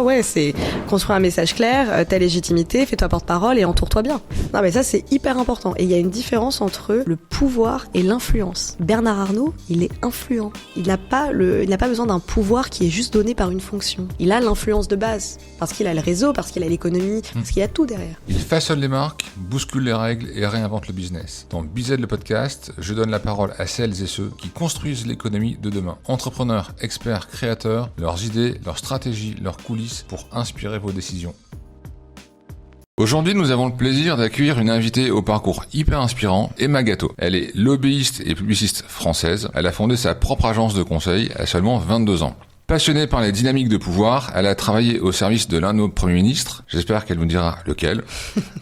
ouais, c'est construire un message clair, ta légitimité, fais-toi porte-parole et entoure-toi bien. Non, mais ça, c'est hyper important. Et il y a une différence entre le pouvoir et l'influence. Bernard Arnault, il est influent. Il n'a pas besoin d'un pouvoir qui est juste donné par une fonction. Il a l'influence de base, parce qu'il a le réseau, parce qu'il a l'économie, parce qu'il a tout derrière. Il façonne les marques, bouscule les règles et réinvente le business. Dans BZ le podcast, je donne la parole à celles et ceux qui construisent l'économie de demain. Entrepreneurs, experts, créateurs, leurs idées, leurs stratégies, leurs coulisses pour inspirer vos décisions. Aujourd'hui, nous avons le plaisir d'accueillir une invitée au parcours hyper inspirant, Emma Gatto. Elle est lobbyiste et publiciste française. Elle a fondé sa propre agence de conseil à seulement 22 ans. Passionnée par les dynamiques de pouvoir, elle a travaillé au service de l'un de nos premiers ministres, j'espère qu'elle nous dira lequel,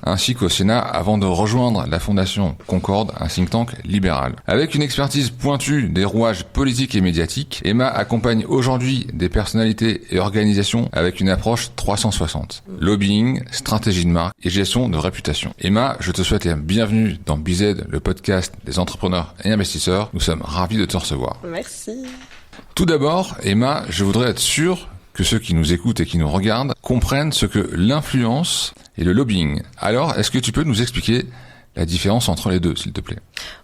ainsi qu'au Sénat avant de rejoindre la fondation Concorde, un think tank libéral. Avec une expertise pointue des rouages politiques et médiatiques, Emma accompagne aujourd'hui des personnalités et organisations avec une approche 360. Lobbying, stratégie de marque et gestion de réputation. Emma, je te souhaite la bienvenue dans BZ, le podcast des entrepreneurs et investisseurs. Nous sommes ravis de te recevoir. Merci. Tout d'abord, Emma, je voudrais être sûr que ceux qui nous écoutent et qui nous regardent comprennent ce que l'influence et le lobbying. Alors, est-ce que tu peux nous expliquer la différence entre les deux, s'il te plaît?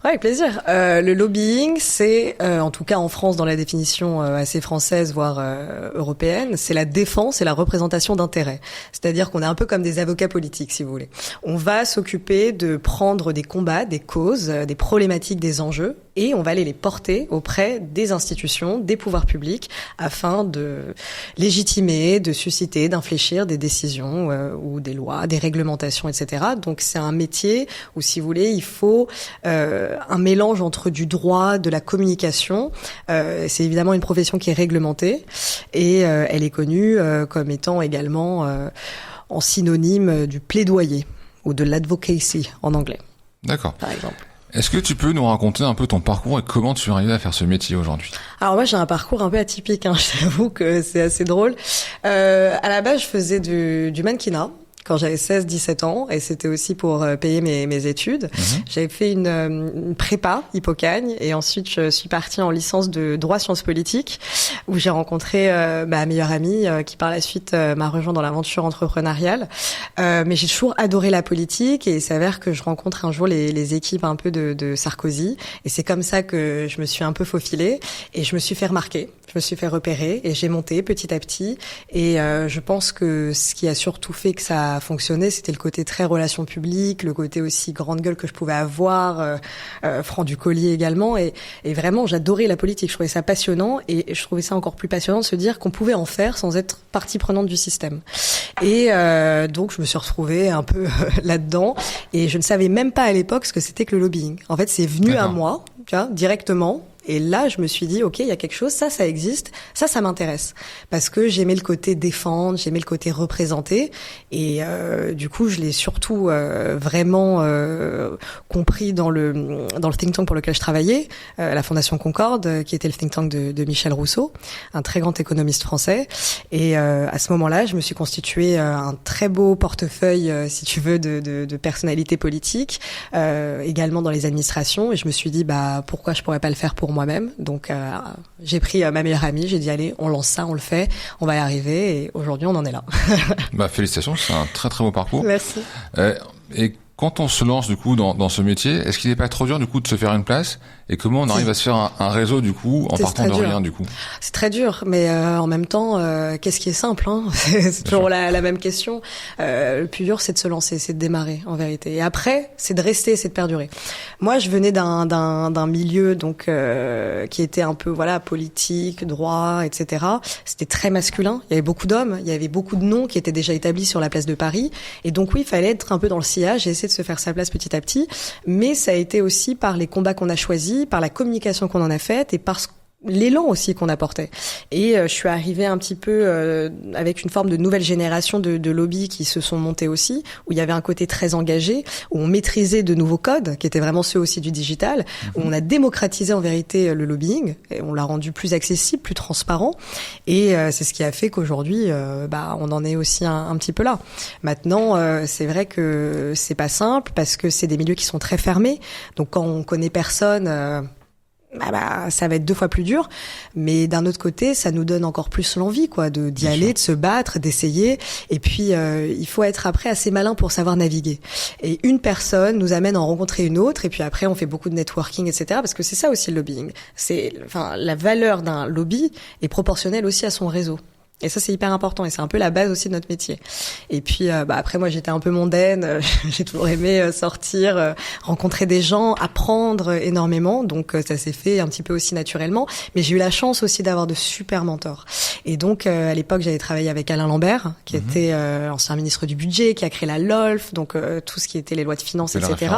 Ouais, avec plaisir. Le lobbying, c'est, en tout cas en France, dans la définition assez française, voire européenne, c'est la défense et la représentation d'intérêts. C'est-à-dire qu'on est un peu comme des avocats politiques, si vous voulez. On va s'occuper de prendre des combats, des causes, des problématiques, des enjeux, et on va aller les porter auprès des institutions, des pouvoirs publics, afin de légitimer, de susciter, d'infléchir des décisions ou des lois, des réglementations, etc. Donc c'est un métier où, si vous voulez, il faut un mélange entre du droit, de la communication. C'est évidemment une profession qui est réglementée et elle est connue comme étant également en synonyme du plaidoyer ou de l'advocacy en anglais. D'accord. Par exemple. Est-ce que tu peux nous raconter un peu ton parcours et comment tu es arrivé à faire ce métier aujourd'hui? Alors moi j'ai un parcours un peu atypique, je t'avoue que c'est assez drôle. À la base je faisais du mannequinat quand j'avais 16-17 ans et c'était aussi pour payer mes études. J'avais fait une prépa Hippocagne et ensuite je suis partie en licence de droit sciences politiques où j'ai rencontré ma meilleure amie qui par la suite m'a rejoint dans l'aventure entrepreneuriale. Mais j'ai toujours adoré la politique et il s'avère que je rencontre un jour les équipes un peu de Sarkozy et c'est comme ça que je me suis un peu faufilée et je me suis fait remarquer. Je me suis fait repérer et j'ai monté petit à petit et je pense que ce qui a surtout fait que ça a fonctionné, c'était le côté très relations publiques, le côté aussi grande gueule que je pouvais avoir, franc du collier également et vraiment j'adorais la politique, je trouvais ça passionnant et je trouvais ça encore plus passionnant de se dire qu'on pouvait en faire sans être partie prenante du système. Et donc je me suis retrouvée un peu là-dedans et je ne savais même pas à l'époque ce que c'était que le lobbying. En fait, c'est venu à moi, tu vois, directement. Et là, je me suis dit, ok, il y a quelque chose, ça existe, ça m'intéresse. Parce que j'aimais le côté défendre, j'aimais le côté représenter. Et du coup, je l'ai surtout vraiment compris dans le think tank pour lequel je travaillais, la Fondation Concorde, qui était le think tank de Michel Rousseau, un très grand économiste français. Et à ce moment-là, je me suis constitué un très beau portefeuille, si tu veux, de personnalités politiques, également dans les administrations. Et je me suis dit, pourquoi je pourrais pas le faire pour moi-même. Donc j'ai pris ma meilleure amie, j'ai dit allez, on lance ça, on le fait, on va y arriver et aujourd'hui on en est là. Félicitations, c'est un très très beau parcours. Merci. Et quand on se lance du coup dans ce métier, est-ce qu'il n'est pas trop dur du coup de se faire une place et comment on arrive à se faire un réseau du coup en partant de rien du coup? C'est très dur, mais en même temps, qu'est-ce qui est simple c'est toujours la même question. Le plus dur, c'est de se lancer, c'est de démarrer en vérité. Et après, c'est de rester, c'est de perdurer. Moi, je venais d'un milieu donc qui était un peu politique, droit, etc. C'était très masculin. Il y avait beaucoup d'hommes, il y avait beaucoup de noms qui étaient déjà établis sur la place de Paris. Et donc oui, il fallait être un peu dans le sillage et essayer de se faire sa place petit à petit. Mais ça a été aussi par les combats qu'on a choisis, par la communication qu'on en a faite et par l'élan aussi qu'on apportait. Et je suis arrivée un petit peu avec une forme de nouvelle génération de lobbies qui se sont montés aussi, où il y avait un côté très engagé, où on maîtrisait de nouveaux codes, qui étaient vraiment ceux aussi du digital, où on a démocratisé en vérité le lobbying, et on l'a rendu plus accessible, plus transparent, et c'est ce qui a fait qu'aujourd'hui, on en est aussi un petit peu là. Maintenant, c'est vrai que c'est pas simple, parce que c'est des milieux qui sont très fermés, donc quand on connaît personne... ça va être 2 fois plus dur, mais d'un autre côté, ça nous donne encore plus l'envie, quoi, d'y aller, de se battre, d'essayer. Et puis, il faut être après assez malin pour savoir naviguer. Et une personne nous amène à en rencontrer une autre, et puis après, on fait beaucoup de networking, etc. Parce que c'est ça aussi le lobbying. La valeur d'un lobby est proportionnelle aussi à son réseau. Et ça, c'est hyper important et c'est un peu la base aussi de notre métier. Et puis, après, moi, j'étais un peu mondaine. J'ai toujours aimé sortir, rencontrer des gens, apprendre énormément. Donc, ça s'est fait un petit peu aussi naturellement. Mais j'ai eu la chance aussi d'avoir de super mentors. Et donc, à l'époque, j'avais travaillé avec Alain Lambert, qui était ancien ministre du budget, qui a créé la LOLF, donc tout ce qui était les lois de finances, etc.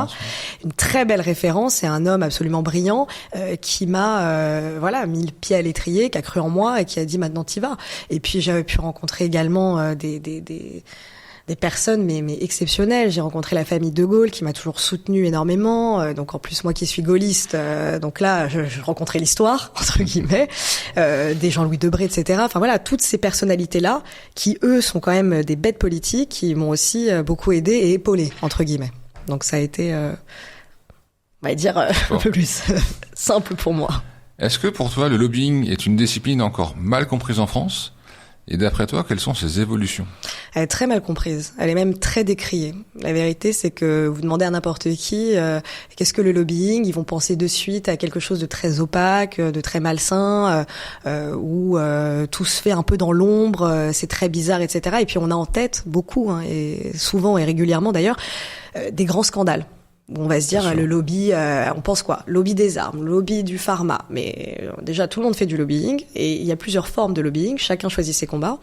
Une très belle référence. C'est un homme absolument brillant qui m'a mis le pied à l'étrier, qui a cru en moi et qui a dit maintenant t'y vas. Et puis j'avais pu rencontrer également des personnes mais exceptionnelles. J'ai rencontré la famille de Gaulle qui m'a toujours soutenue énormément. Donc en plus moi qui suis gaulliste, donc là je rencontrais l'histoire entre guillemets, des Jean-Louis Debré, etc. Enfin voilà, toutes ces personnalités là qui eux sont quand même des bêtes politiques qui m'ont aussi beaucoup aidé et épaulé entre guillemets. Donc ça a été, on va dire un peu plus simple pour moi. Est-ce que pour toi le lobbying est une discipline encore mal comprise en France ? Et d'après toi, quelles sont ses évolutions ? Elle est très mal comprise. Elle est même très décriée. La vérité, c'est que vous demandez à n'importe qui qu'est-ce que le lobbying, ils vont penser de suite à quelque chose de très opaque, de très malsain, où tout se fait un peu dans l'ombre, c'est très bizarre, etc. Et puis on a en tête beaucoup, et souvent et régulièrement d'ailleurs, des grands scandales. On va se dire le lobby, on pense quoi ? Lobby des armes, lobby du pharma. Mais déjà, tout le monde fait du lobbying et il y a plusieurs formes de lobbying. Chacun choisit ses combats.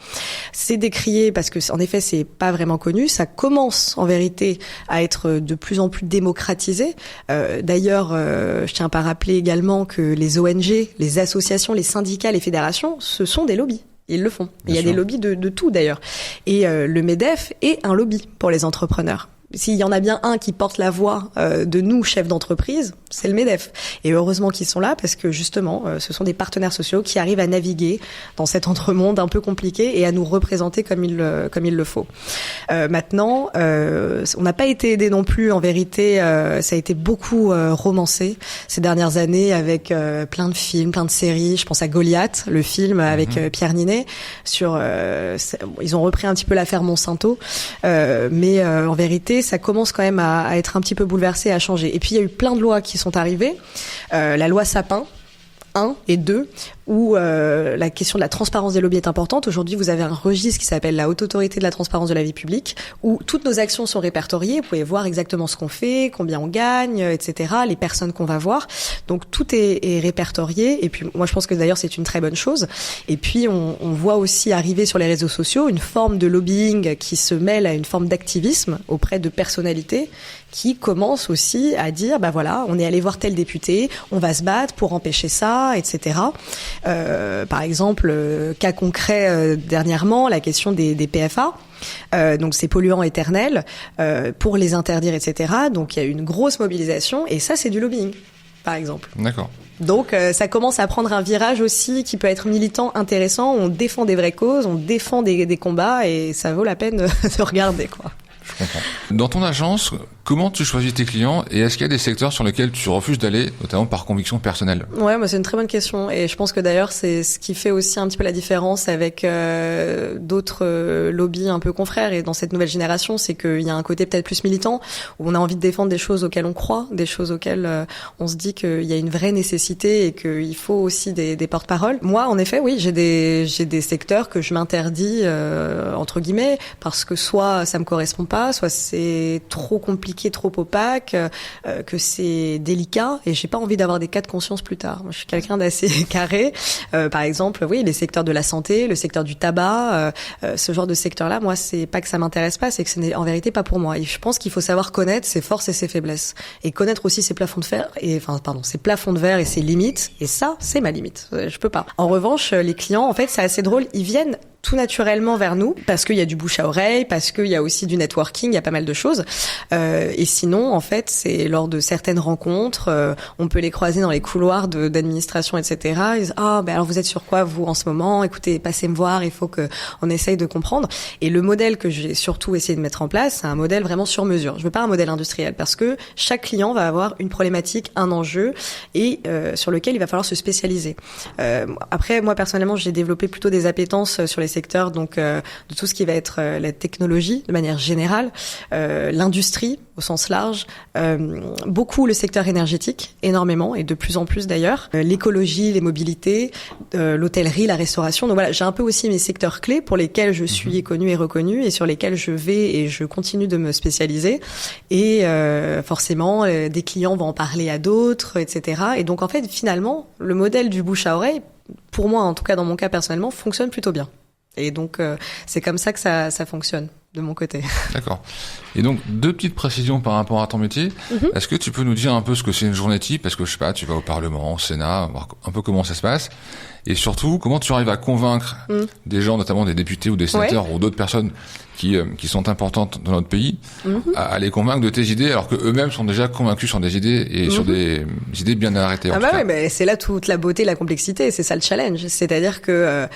C'est décrié parce que, en effet, c'est pas vraiment connu. Ça commence, en vérité, à être de plus en plus démocratisé. D'ailleurs, je tiens à rappeler également que les ONG, les associations, les syndicats, les fédérations, ce sont des lobbies. Ils le font. Il y a des lobbies de tout, d'ailleurs. Et le MEDEF est un lobby pour les entrepreneurs. S'il y en a bien un qui porte la voix de nous, chefs d'entreprise, c'est le MEDEF. Et heureusement qu'ils sont là parce que justement, ce sont des partenaires sociaux qui arrivent à naviguer dans cet entremonde un peu compliqué et à nous représenter comme il le faut. Maintenant, on n'a pas été aidé non plus. En vérité, ça a été beaucoup romancé ces dernières années avec plein de films, plein de séries. Je pense à Goliath, le film avec Pierre Ninet. Ils ont repris un petit peu l'affaire Monsanto, mais en vérité, ça commence quand même à être un petit peu bouleversé, à changer. Et puis il y a eu plein de lois qui sont arrivées. La loi Sapin 1 et 2, où la question de la transparence des lobbies est importante. Aujourd'hui, vous avez un registre qui s'appelle la Haute Autorité de la Transparence de la Vie Publique, où toutes nos actions sont répertoriées. Vous pouvez voir exactement ce qu'on fait, combien on gagne, etc., les personnes qu'on va voir. Donc tout est répertorié. Et puis moi, je pense que d'ailleurs, c'est une très bonne chose. Et puis on voit aussi arriver sur les réseaux sociaux une forme de lobbying qui se mêle à une forme d'activisme auprès de personnalités qui commencent aussi à dire, voilà, on est allé voir tel député, on va se battre pour empêcher ça, etc. Par exemple, cas concret dernièrement, la question des PFA. Donc ces polluants éternels, pour les interdire, etc. Donc il y a eu une grosse mobilisation et ça, c'est du lobbying, par exemple. D'accord. Donc ça commence à prendre un virage aussi qui peut être militant, intéressant. On défend des vraies causes, on défend des combats et ça vaut la peine de regarder, quoi. Je comprends. Dans ton agence, comment tu choisis tes clients et est-ce qu'il y a des secteurs sur lesquels tu refuses d'aller, notamment par conviction personnelle ? Ouais, c'est une très bonne question et je pense que d'ailleurs c'est ce qui fait aussi un petit peu la différence avec d'autres lobbies un peu confrères et dans cette nouvelle génération, c'est qu'il y a un côté peut-être plus militant où on a envie de défendre des choses auxquelles on croit, des choses auxquelles on se dit qu'il y a une vraie nécessité et qu'il faut aussi des porte-paroles. Moi, en effet, oui, j'ai des secteurs que je m'interdis entre guillemets parce que soit ça me correspond pas, soit c'est trop compliqué, trop opaque, que c'est délicat et j'ai pas envie d'avoir des cas de conscience plus tard. Moi, je suis quelqu'un d'assez carré. Par exemple, oui, les secteurs de la santé, le secteur du tabac, ce genre de secteur-là, moi, c'est pas que ça m'intéresse pas, c'est que ce n'est en vérité pas pour moi. Et je pense qu'il faut savoir connaître ses forces et ses faiblesses et connaître aussi ses plafonds de ses plafonds de verre et ses limites. Et ça, c'est ma limite. Je peux pas. En revanche, les clients, en fait, c'est assez drôle. Ils viennent tout naturellement vers nous parce qu'il y a du bouche à oreille, parce qu'il y a aussi du networking, il y a pas mal de choses. Et sinon, en fait, c'est lors de certaines rencontres, on peut les croiser dans les couloirs d'administration, etc. Ils disent alors vous êtes sur quoi vous en ce moment? Écoutez, passez me voir, il faut que on essaye de comprendre. Et le modèle que j'ai surtout essayé de mettre en place, c'est un modèle vraiment sur mesure. Je veux pas un modèle industriel parce que chaque client va avoir une problématique, un enjeu et sur lequel il va falloir se spécialiser. Après, moi personnellement, j'ai développé plutôt des appétences sur les secteurs donc de tout ce qui va être la technologie de manière générale, l'industrie au sens large, beaucoup le secteur énergétique, énormément et de plus en plus d'ailleurs, l'écologie, les mobilités, l'hôtellerie, la restauration. Donc voilà, j'ai un peu aussi mes secteurs clés pour lesquels je suis connue et reconnue et sur lesquels je vais et je continue de me spécialiser. Et forcément, des clients vont en parler à d'autres, etc. Et donc en fait, finalement, le modèle du bouche à oreille, pour moi, en tout cas dans mon cas personnellement, fonctionne plutôt bien. Et donc, c'est comme ça que ça fonctionne de mon côté. D'accord. Et donc, 2 petites précisions par rapport à ton métier. Est-ce que tu peux nous dire un peu ce que c'est une journée type? Parce que, je sais pas, tu vas au Parlement, au Sénat, voir un peu comment ça se passe. Et surtout, comment tu arrives à convaincre des gens, notamment des députés ou des sénateurs ou d'autres personnes qui sont importantes dans notre pays, à les convaincre de tes idées, alors que eux-mêmes sont déjà convaincus sur des idées et sur des idées bien arrêtées. Oui, mais c'est là toute la beauté, la complexité, c'est ça le challenge. C'est-à-dire que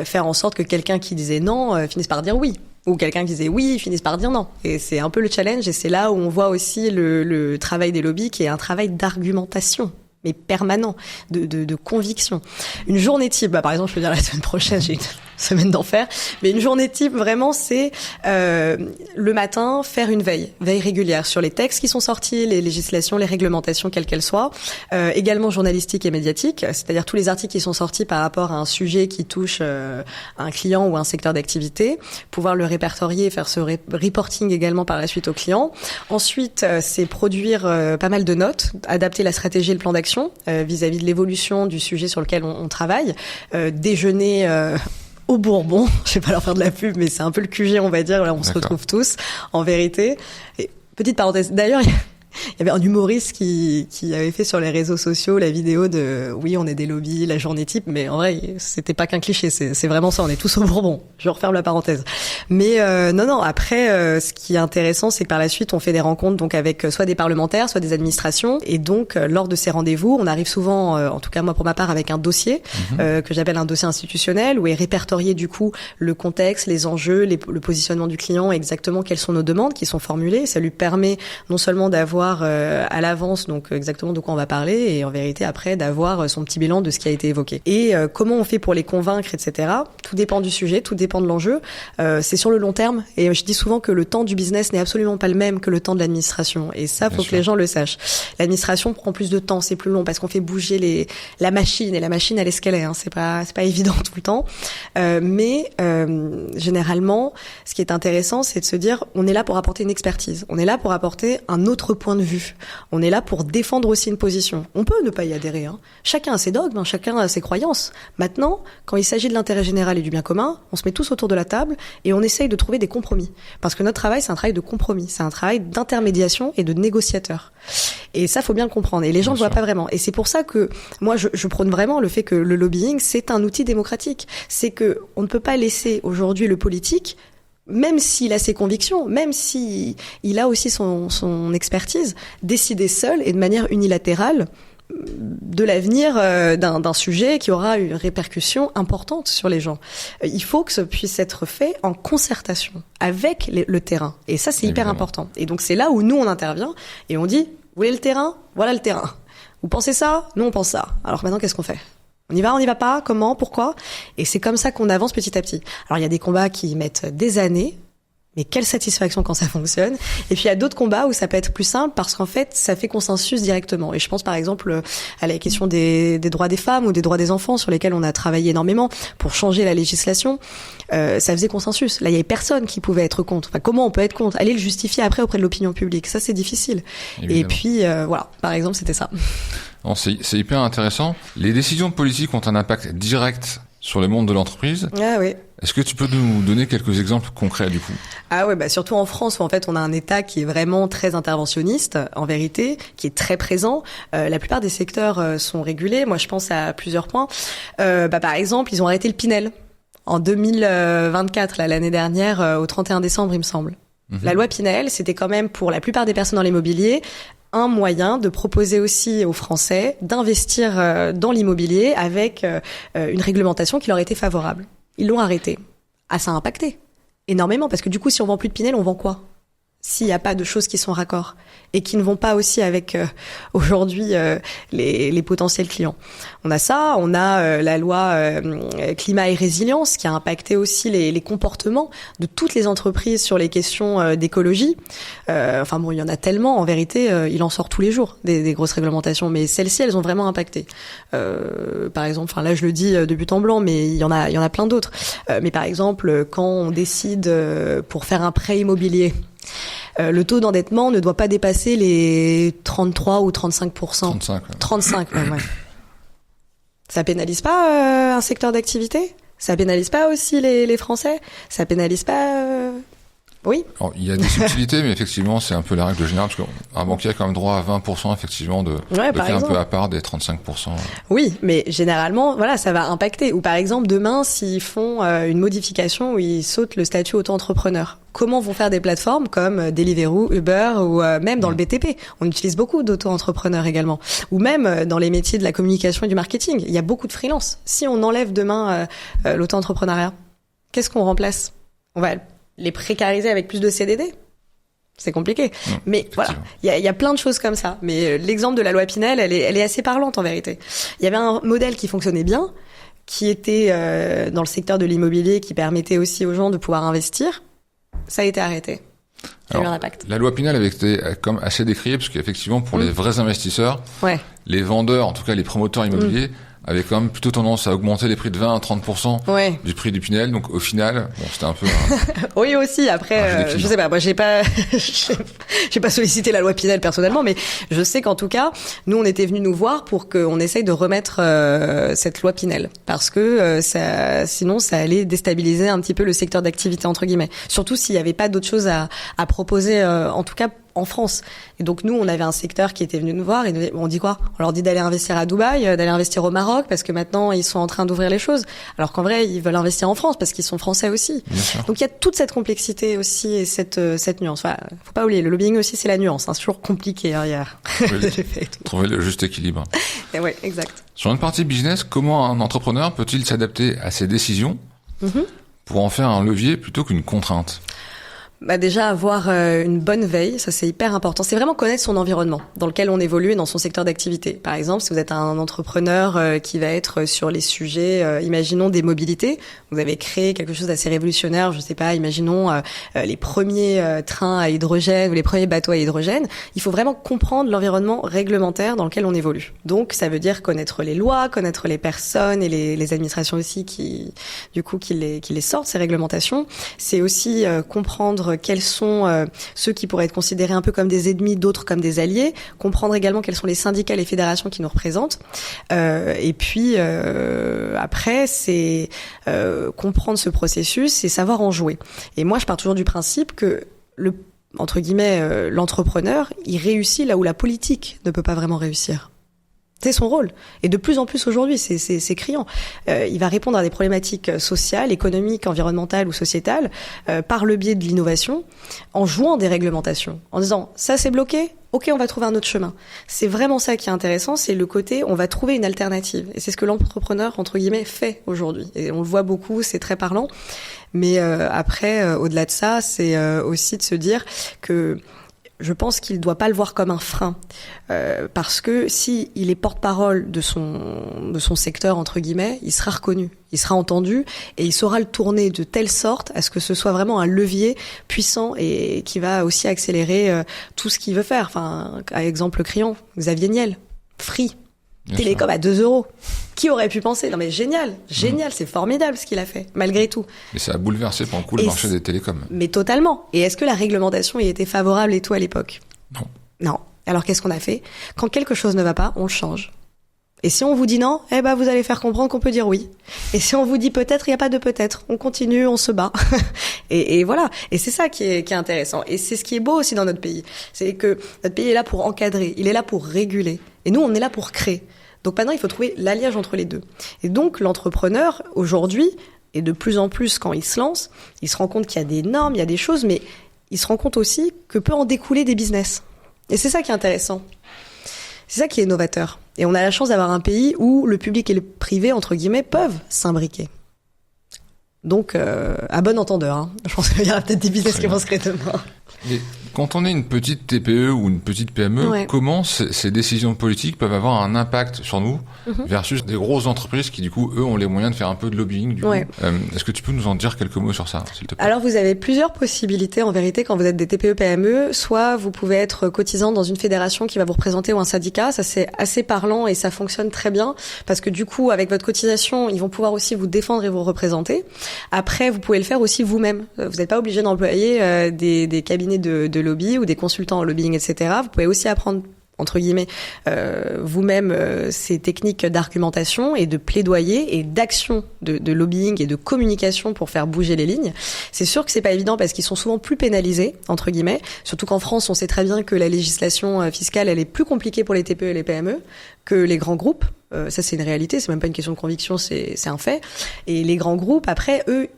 faire en sorte que quelqu'un qui disait non finisse par dire oui. Ou quelqu'un qui disait oui, finisse par dire non. Et c'est un peu le challenge, et c'est là où on voit aussi le travail des lobbies, qui est un travail d'argumentation, mais permanent, de conviction. Une journée type, par exemple, je peux dire la semaine prochaine, j'ai une semaine d'enfer, mais une journée type, vraiment, c'est le matin, faire une veille régulière sur les textes qui sont sortis, les législations, les réglementations, quelles qu'elles soient, également journalistique et médiatique, c'est-à-dire tous les articles qui sont sortis par rapport à un sujet qui touche un client ou un secteur d'activité, pouvoir le répertorier et faire ce reporting également par la suite aux clients. Ensuite, c'est produire pas mal de notes, adapter la stratégie et le plan d'action vis-à-vis de l'évolution du sujet sur lequel on travaille, déjeuner au Bourbon, je vais pas leur faire de la pub, mais c'est un peu le QG, on va dire, là on se retrouve tous, en vérité. Et petite parenthèse, d'ailleurs, il y avait un humoriste qui avait fait sur les réseaux sociaux la vidéo de oui, on est des lobbies, la journée type, mais en vrai, c'était pas qu'un cliché, c'est vraiment ça, on est tous au Bourbon. Je referme la parenthèse. Mais non, après ce qui est intéressant, c'est que par la suite, on fait des rencontres donc avec soit des parlementaires, soit des administrations, et donc lors de ces rendez-vous, on arrive souvent, en tout cas moi pour ma part, avec un dossier que j'appelle un dossier institutionnel, où est répertorié du coup le contexte, les enjeux, le positionnement du client, exactement quelles sont nos demandes qui sont formulées. Ça lui permet non seulement d'avoir à l'avance donc exactement de quoi on va parler, et en vérité après d'avoir son petit bilan de ce qui a été évoqué. Et comment on fait pour les convaincre, etc. Tout dépend du sujet, tout dépend de l'enjeu. C'est sur le long terme, et je dis souvent que le temps du business n'est absolument pas le même que le temps de l'administration, et ça faut que les gens le sachent. L'administration prend plus de temps, c'est plus long parce qu'on fait bouger la machine, et la machine elle est ce qu'elle est, hein. C'est pas évident tout le temps, mais généralement ce qui est intéressant, c'est de se dire on est là pour apporter une expertise, on est là pour apporter un autre point de vue, on est là pour défendre aussi une position. On peut ne pas y adhérer, hein. Chacun a ses dogmes, chacun a ses croyances. Maintenant, quand il s'agit de l'intérêt général et du bien commun, on se met tous autour de la table et on essaye de trouver des compromis. Parce que notre travail, c'est un travail de compromis, c'est un travail d'intermédiation et de négociateur. Et ça, faut bien le comprendre. Et les gens ne le voient pas vraiment. Et c'est pour ça que moi, je prône vraiment le fait que le lobbying, c'est un outil démocratique. C'est que on ne peut pas laisser aujourd'hui le politique, même s'il a ses convictions, même s'il a aussi son expertise, décider seul et de manière unilatérale de l'avenir d'un sujet qui aura une répercussion importante sur les gens. Il faut que ça puisse être fait en concertation avec le terrain. Et ça, c'est hyper important. Et donc, c'est là où nous, on intervient et on dit, vous voulez le terrain? Voilà le terrain. Vous pensez ça? Nous, on pense ça. Alors maintenant, qu'est-ce qu'on fait? On y va pas? Comment? Pourquoi? Et c'est comme ça qu'on avance petit à petit. Alors, il y a des combats qui mettent des années, mais quelle satisfaction quand ça fonctionne. Et puis il y a d'autres combats où ça peut être plus simple parce qu'en fait, ça fait consensus directement. Et je pense par exemple à la question des droits des femmes ou des droits des enfants sur lesquels on a travaillé énormément pour changer la législation. Ça faisait consensus. Là, il y avait personne qui pouvait être contre. Enfin, comment on peut être contre? Aller le justifier après auprès de l'opinion publique, ça c'est difficile. Évidemment. Et puis voilà, par exemple, c'était ça. Non, c'est hyper intéressant. Les décisions politiques ont un impact direct sur le monde de l'entreprise. Ah oui. Est-ce que tu peux nous donner quelques exemples concrets du coup? Ah ouais, surtout en France où en fait on a un État qui est vraiment très interventionniste, en vérité, qui est très présent. La plupart des secteurs sont régulés. Moi, je pense à plusieurs points. Par exemple, ils ont arrêté le Pinel en 2024, là, l'année dernière, au 31 décembre, il me semble. La loi Pinel, c'était quand même pour la plupart des personnes dans l'immobilier un moyen de proposer aussi aux Français d'investir dans l'immobilier avec une réglementation qui leur était favorable. Ils l'ont arrêté. Ah, ça a impacté énormément parce que du coup, si on vend plus de Pinel, on vend quoi ? S'il n'y a pas de choses qui sont raccords et qui ne vont pas aussi avec aujourd'hui les potentiels clients. On a ça, on a la loi climat et résilience qui a impacté aussi les comportements de toutes les entreprises sur les questions d'écologie. Enfin bon, il y en a tellement, en vérité, il en sort tous les jours des grosses réglementations, mais celles-ci, elles ont vraiment impacté. Par exemple, enfin là je le dis de but en blanc, mais il y en a plein d'autres. Mais par exemple, quand on décide pour faire un prêt immobilier, le taux d'endettement ne doit pas dépasser les 33 ou 35%. 35. 35, ouais. Ça pénalise pas un secteur d'activité ? Ça pénalise pas aussi les Français ? Ça pénalise pas... Oui. Alors, il y a des subtilités, mais effectivement, c'est un peu la règle générale, parce qu'un banquier a quand même droit à 20%, effectivement, de cas un peu à part des 35%. Oui, mais généralement, voilà, ça va impacter. Ou par exemple, demain, s'ils font une modification où ils sautent le statut auto-entrepreneur, comment vont faire des plateformes comme Deliveroo, Uber ou même dans le BTP? On utilise beaucoup d'auto-entrepreneurs également. Ou même dans les métiers de la communication et du marketing. Il y a beaucoup de freelance. Si on enlève demain l'auto-entrepreneuriat, qu'est-ce qu'on remplace? On va les précariser avec plus de CDD. C'est compliqué. Mais voilà, il y a plein de choses comme ça. Mais l'exemple de la loi Pinel, elle est assez parlante en vérité. Il y avait un modèle qui fonctionnait bien, qui était dans le secteur de l'immobilier, qui permettait aussi aux gens de pouvoir investir. Ça a été arrêté. Ça a eu un impact. La loi Pinel avait été comme assez décriée, parce qu'effectivement, pour les vrais investisseurs, les vendeurs, en tout cas les promoteurs immobiliers, avaient quand même plutôt tendance à augmenter les prix de 20 à 30% du prix du Pinel. Donc au final, bon, c'était un peu oui aussi. Après, je sais pas. Moi, j'ai pas sollicité la loi Pinel personnellement, mais je sais qu'en tout cas, nous, on était venus nous voir pour qu'on essaye de remettre cette loi Pinel, parce que sinon, ça allait déstabiliser un petit peu le secteur d'activité entre guillemets. Surtout s'il y avait pas d'autres choses à proposer, en tout cas en France. Et donc nous, on avait un secteur qui était venu nous voir et on dit quoi? On leur dit d'aller investir à Dubaï, d'aller investir au Maroc, parce que maintenant ils sont en train d'ouvrir les choses. Alors qu'en vrai, ils veulent investir en France parce qu'ils sont français aussi. Donc il y a toute cette complexité aussi et cette nuance. Enfin, faut pas oublier, le lobbying aussi, c'est la nuance. Hein. C'est toujours compliqué hier. Trouver le juste équilibre. Et ouais, exact. Sur une partie business, comment un entrepreneur peut-il s'adapter à ses décisions pour en faire un levier plutôt qu'une contrainte? Bah déjà avoir une bonne veille, ça c'est hyper important. C'est vraiment connaître son environnement dans lequel on évolue et dans son secteur d'activité. Par exemple, si vous êtes un entrepreneur qui va être sur les sujets, imaginons des mobilités, vous avez créé quelque chose d'assez révolutionnaire, je sais pas, imaginons les premiers trains à hydrogène ou les premiers bateaux à hydrogène, il faut vraiment comprendre l'environnement réglementaire dans lequel on évolue. Donc ça veut dire connaître les lois, connaître les personnes et les administrations aussi qui les sortent, ces réglementations. C'est aussi comprendre quels sont ceux qui pourraient être considérés un peu comme des ennemis, d'autres comme des alliés, comprendre également quels sont les syndicats et les fédérations qui nous représentent. Et puis après, c'est comprendre ce processus et savoir en jouer. Et moi, je pars toujours du principe que entre guillemets, l'entrepreneur, il réussit là où la politique ne peut pas vraiment réussir. C'est son rôle. Et de plus en plus aujourd'hui, c'est criant. Il va répondre à des problématiques sociales, économiques, environnementales ou sociétales par le biais de l'innovation, en jouant des réglementations, en disant ça c'est bloqué, ok, on va trouver un autre chemin. C'est vraiment ça qui est intéressant, c'est le côté on va trouver une alternative. Et c'est ce que l'entrepreneur entre guillemets fait aujourd'hui. Et on le voit beaucoup, c'est très parlant. Mais après, au-delà de ça, c'est aussi de se dire que je pense qu'il ne doit pas le voir comme un frein, parce que si il est porte-parole de son secteur entre guillemets, il sera reconnu, il sera entendu et il saura le tourner de telle sorte à ce que ce soit vraiment un levier puissant et qui va aussi accélérer tout ce qu'il veut faire. Enfin, à exemple criant, Xavier Niel, Free, Télécom à 2 €. Qui aurait pu penser? Non mais génial, c'est formidable ce qu'il a fait, malgré tout. Mais ça a bouleversé pour le coup le marché des télécoms. Mais totalement. Et est-ce que la réglementation y était favorable et tout à l'époque? Non. Alors qu'est-ce qu'on a fait? Quand quelque chose ne va pas, on le change. Et si on vous dit non, vous allez faire comprendre qu'on peut dire oui. Et si on vous dit peut-être, il n'y a pas de peut-être. On continue, on se bat. et voilà. Et c'est ça qui est intéressant. Et c'est ce qui est beau aussi dans notre pays. C'est que notre pays est là pour encadrer, il est là pour réguler. Et nous, on est là pour créer. Donc maintenant, il faut trouver l'alliage entre les deux. Et donc, l'entrepreneur, aujourd'hui, Et de plus en plus, quand il se lance, il se rend compte qu'il y a des normes, il y a des choses, mais il se rend compte aussi que peut en découler des business. Et c'est ça qui est intéressant. C'est ça qui est novateur. Et on a la chance d'avoir un pays où le public et le privé, entre guillemets, peuvent s'imbriquer. Donc, à bon entendeur, hein. Je pense qu'il y aura peut-être des business qui vont se créer demain. Et quand on est une petite TPE ou une petite PME, comment ces décisions politiques peuvent avoir un impact sur nous versus des grosses entreprises qui, du coup, eux, ont les moyens de faire un peu de lobbying, du coup. Est-ce que tu peux nous en dire quelques mots sur ça, s'il te plaît? Alors, vous avez plusieurs possibilités, en vérité, quand vous êtes des TPE, PME. Soit vous pouvez être cotisant dans une fédération qui va vous représenter ou un syndicat. Ça, c'est assez parlant et ça fonctionne très bien parce que, du coup, avec votre cotisation, ils vont pouvoir aussi vous défendre et vous représenter. Après, vous pouvez le faire aussi vous-même. Vous n'êtes pas obligé d'employer des cabinets de lobby ou des consultants en lobbying, etc. Vous pouvez aussi apprendre, entre guillemets, vous-même ces techniques d'argumentation et de plaidoyer et d'action de lobbying et de communication pour faire bouger les lignes. C'est sûr que c'est pas évident parce qu'ils sont souvent plus pénalisés, entre guillemets. Surtout qu'en France, on sait très bien que la législation fiscale, elle est plus compliquée pour les TPE et les PME que les grands groupes. Ça, c'est une réalité. C'est même pas une question de conviction, c'est un fait. Et les grands groupes, après, eux,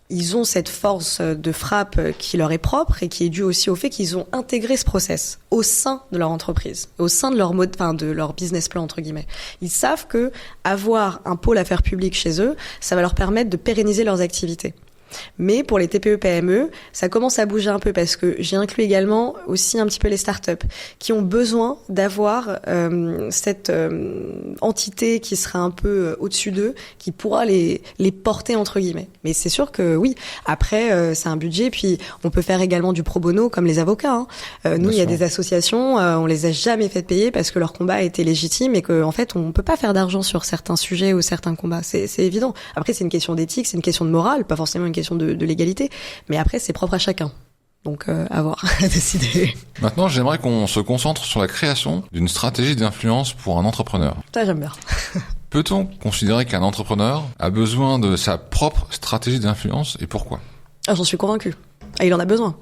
ils ont cette force de frappe qui leur est propre et qui est due aussi au fait qu'ils ont intégré ce process au sein de leur entreprise, au sein de leur de leur business plan, entre guillemets. Ils savent que avoir un pôle affaires publiques chez eux, ça va leur permettre de pérenniser leurs activités. Mais pour les TPE, PME, ça commence à bouger un peu parce que j'ai inclus également aussi un petit peu les startups qui ont besoin d'avoir cette entité qui sera un peu au-dessus d'eux, qui pourra les porter entre guillemets. Mais c'est sûr que oui, après c'est un budget, puis on peut faire également du pro bono comme les avocats. Nous, il y a des associations, on les a jamais fait payer parce que leur combat a été légitime et qu'en fait on peut pas faire d'argent sur certains sujets ou certains combats. C'est évident. Après c'est une question d'éthique, c'est une question de morale, pas forcément une question de l'égalité, mais après c'est propre à chacun. Donc à voir, à décider. Maintenant, j'aimerais qu'on se concentre sur la création d'une stratégie d'influence pour un entrepreneur. Ça, j'aime bien. Peut-on considérer qu'un entrepreneur a besoin de sa propre stratégie d'influence et pourquoi? J'en suis convaincue. Il en a besoin.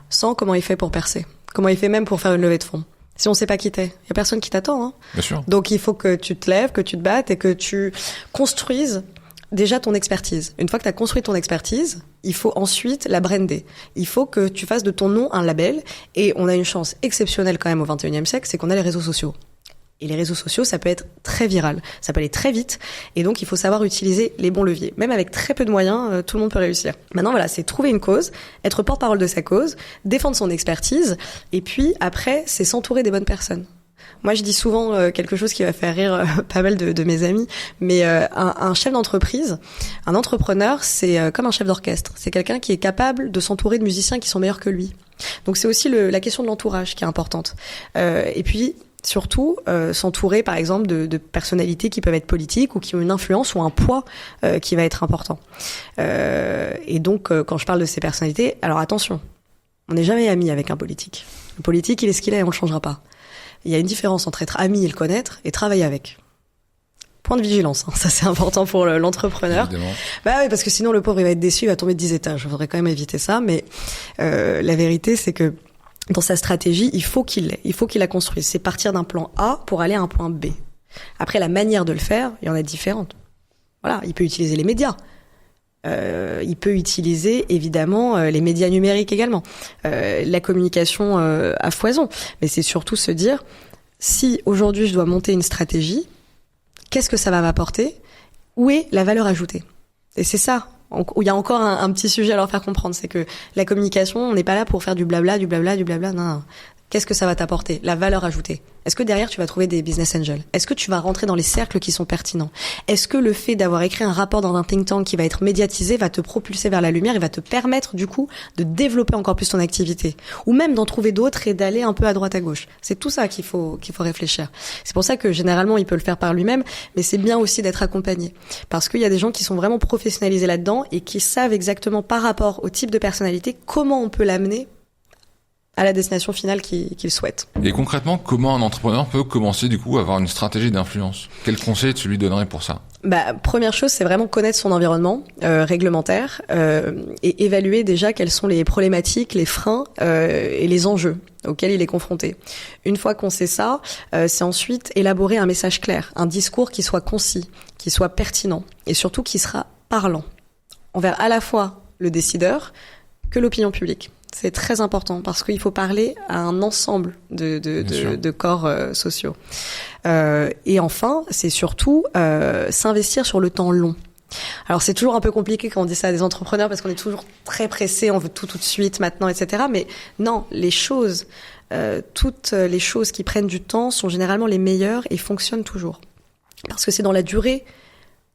Sans, comment il fait pour percer? Comment il fait même pour faire une levée de fonds? Si on sait pas qui t'es, il y a personne qui t'attend. Hein. Bien sûr. Donc il faut que tu te lèves, que tu te battes et que tu construises déjà ton expertise. Une fois que tu as construit ton expertise, il faut ensuite la brander. Il faut que tu fasses de ton nom un label. Et on a une chance exceptionnelle quand même au 21e siècle, c'est qu'on a les réseaux sociaux. Et les réseaux sociaux, ça peut être très viral, ça peut aller très vite. Et donc, il faut savoir utiliser les bons leviers. Même avec très peu de moyens, tout le monde peut réussir. Maintenant, voilà, c'est trouver une cause, être porte-parole de sa cause, défendre son expertise. Et puis, après, c'est s'entourer des bonnes personnes. Moi, je dis souvent quelque chose qui va faire rire pas mal de mes amis, mais un chef d'entreprise, un entrepreneur, c'est comme un chef d'orchestre. C'est quelqu'un qui est capable de s'entourer de musiciens qui sont meilleurs que lui. Donc, c'est aussi la question de l'entourage qui est importante. Et puis, surtout, s'entourer, par exemple, de personnalités qui peuvent être politiques ou qui ont une influence ou un poids qui va être important. Et donc, quand je parle de ces personnalités, alors attention, on n'est jamais ami avec un politique. Le politique, il est ce qu'il est et on le changera pas. Il y a une différence entre être ami et le connaître et travailler avec. Point de vigilance, hein. Ça c'est important pour l'entrepreneur. Évidemment. Bah oui, parce que sinon le pauvre il va être déçu, il va tomber de 10 étages. Je voudrais quand même éviter ça, mais la vérité c'est que dans sa stratégie, il faut qu'il l'ait, il faut qu'il la construise. C'est partir d'un plan A pour aller à un point B. Après la manière de le faire, il y en a différentes. Voilà, il peut utiliser les médias. Il peut utiliser évidemment les médias numériques également, la communication à foison, mais c'est surtout se dire si aujourd'hui je dois monter une stratégie, qu'est-ce que ça va m'apporter, où est la valeur ajoutée? Et c'est ça où il y a encore un petit sujet à leur faire comprendre, c'est que la communication, on n'est pas là pour faire du blabla, non. Qu'est-ce que ça va t'apporter? La valeur ajoutée. Est-ce que derrière, tu vas trouver des business angels? Est-ce que tu vas rentrer dans les cercles qui sont pertinents? Est-ce que le fait d'avoir écrit un rapport dans un think tank qui va être médiatisé va te propulser vers la lumière et va te permettre, du coup, de développer encore plus ton activité? Ou même d'en trouver d'autres et d'aller un peu à droite à gauche. C'est tout ça qu'il faut réfléchir. C'est pour ça que, généralement, il peut le faire par lui-même, mais c'est bien aussi d'être accompagné. Parce qu'il y a des gens qui sont vraiment professionnalisés là-dedans et qui savent exactement par rapport au type de personnalité comment on peut l'amener à la destination finale qu'il souhaite. Et concrètement, comment un entrepreneur peut commencer du coup à avoir une stratégie d'influence? Quel conseil tu lui donnerais pour ça? Première chose, c'est vraiment connaître son environnement réglementaire et évaluer déjà quelles sont les problématiques, les freins et les enjeux auxquels il est confronté. Une fois qu'on sait ça, c'est ensuite élaborer un message clair, un discours qui soit concis, qui soit pertinent et surtout qui sera parlant. envers à la fois le décideur que l'opinion publique. C'est très important parce qu'il faut parler à un ensemble de corps sociaux. Et enfin, c'est surtout s'investir sur le temps long. Alors c'est toujours un peu compliqué quand on dit ça à des entrepreneurs parce qu'on est toujours très pressé, on veut tout de suite, maintenant, etc. Mais non, toutes les choses qui prennent du temps sont généralement les meilleures et fonctionnent toujours. Parce que c'est dans la durée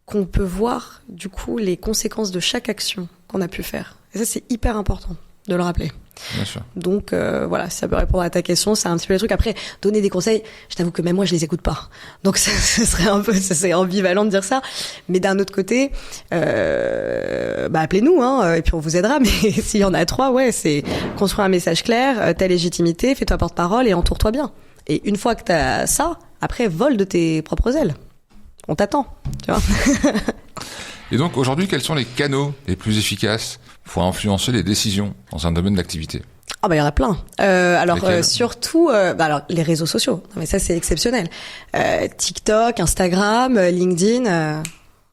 qu'on peut voir, du coup, les conséquences de chaque action qu'on a pu faire. Et ça, c'est hyper important de le rappeler. Bien sûr. Donc voilà, si ça peut répondre à ta question, c'est un petit peu le truc. Après, donner des conseils, je t'avoue que même moi je les écoute pas. Donc ce serait un peu, c'est ambivalent de dire ça. Mais d'un autre côté, appelez-nous, et puis on vous aidera. Mais s'il y en a 3, ouais, c'est construire un message clair, ta légitimité, fais-toi porte-parole et entoure-toi bien. Et une fois que t'as ça, après vole de tes propres ailes. On t'attend, tu vois. Et donc aujourd'hui, quels sont les canaux les plus efficaces pour influencer les décisions dans un domaine d'activité? Ah il y en a plein. Surtout alors les réseaux sociaux. Non, mais ça c'est exceptionnel. TikTok, Instagram, LinkedIn,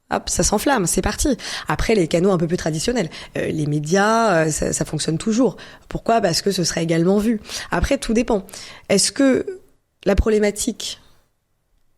hop, ça s'enflamme, c'est parti. Après les canaux un peu plus traditionnels, les médias, ça fonctionne toujours. Pourquoi? Parce que ce sera également vu. Après tout dépend. Est-ce que la problématique